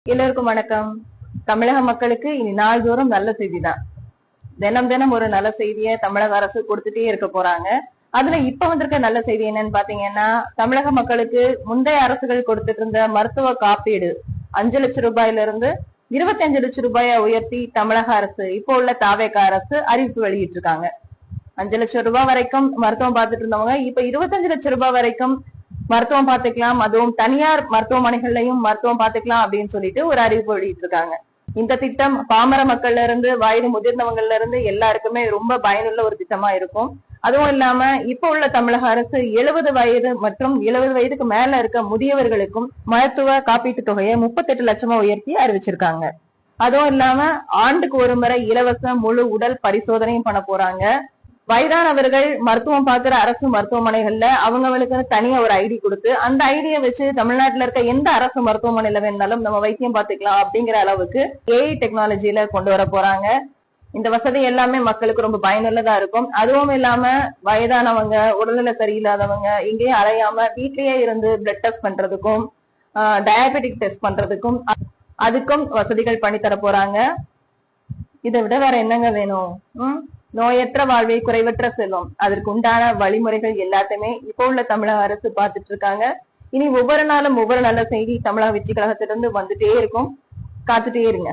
எல்லோருக்கும் வணக்கம். தமிழக மக்களுக்கு இனி நாள்தோறும் நல்ல செய்தி தான். தினம் தினம் ஒரு நல்ல செய்தியை தமிழக அரசு கொடுத்துட்டே இருக்க போறாங்க. அதுல இப்ப வந்திருக்க நல்ல செய்தி என்னன்னு பாத்தீங்கன்னா, தமிழக மக்களுக்கு முந்தைய அரசுகள் கொடுத்துட்டு இருந்த மருத்துவ காப்பீடு 5 லட்சம் ரூபாயில இருந்து 25 லட்சம் ரூபாயை உயர்த்தி தமிழக அரசு, இப்போ உள்ள தாவேக அரசு அறிவிப்பு வெளியிட்டு இருக்காங்க. 5 லட்சம் ரூபாய் வரைக்கும் மருத்துவம் பார்த்துட்டு இருந்தவங்க இப்ப 25 லட்சம் ரூபாய் வரைக்கும் மருத்துவம் பார்த்துக்கலாம், அதுவும் தனியார் மருத்துவமனைகள்லயும் மருத்துவம் பார்த்துக்கலாம் அப்படின்னு சொல்லிட்டு ஒரு அறிவிப்பு வெளியிட்டு இருக்காங்க. இந்த திட்டம் பாமர மக்கள்ல இருந்து வயது முதிர்ந்தவங்கள்ல இருந்து எல்லாருக்குமே ரொம்ப பயனுள்ள ஒரு திட்டமா இருக்கும். அதுவும் இல்லாம இப்ப உள்ள தமிழக அரசு 70 வயது மற்றும் 70 வயதுக்கு மேல இருக்க முதியவர்களுக்கும் மருத்துவ காப்பீட்டு தொகையை 38 லட்சமா உயர்த்தி அறிவிச்சிருக்காங்க. அதுவும் இல்லாம ஆண்டுக்கு ஒரு முறை இலவச முழு உடல் பரிசோதனையும் பண்ண போறாங்க. வயதானவர்கள் மருத்துவம் பார்க்கிற அரசு மருத்துவமனைகள்ல அவங்களுக்கு தனியா ஒரு ஐடி கொடுத்து அந்த ஐடியை வச்சு தமிழ்நாட்டுல இருக்க எந்த அரசு மருத்துவமனையில வேணாலும் நம்ம வைத்தியம் பார்த்துக்கலாம் அப்படிங்கிற அளவுக்கு ஏஐ டெக்னாலஜில கொண்டு வர போறாங்க. இந்த வசதி எல்லாமே மக்களுக்கு ரொம்ப பயனுள்ளதா இருக்கும். அதுவும் இல்லாம வயதானவங்க, உடல்நிலை சரியில்லாதவங்க எங்கேயும் அலையாம வீட்லயே இருந்து பிளட் டெஸ்ட் பண்றதுக்கும் டயபெட்டிக் டெஸ்ட் பண்றதுக்கும் அதுக்கும் வசதிகள் பண்ணி தர போறாங்க. இதை விட வேற என்னங்க வேணும்? நோயற்ற வாழ்வை குறைவற்ற செல்வம், அதற்கு உண்டான வழிமுறைகள் எல்லாத்தையுமே இப்போ உள்ள தமிழக அரசு பார்த்துட்டு இருக்காங்க. இனி ஒவ்வொரு நாளும் ஒவ்வொரு நல்ல செய்தி தமிழக வெற்றி கழகத்திலிருந்து வந்துட்டே இருக்கும். காத்துட்டே இருங்க.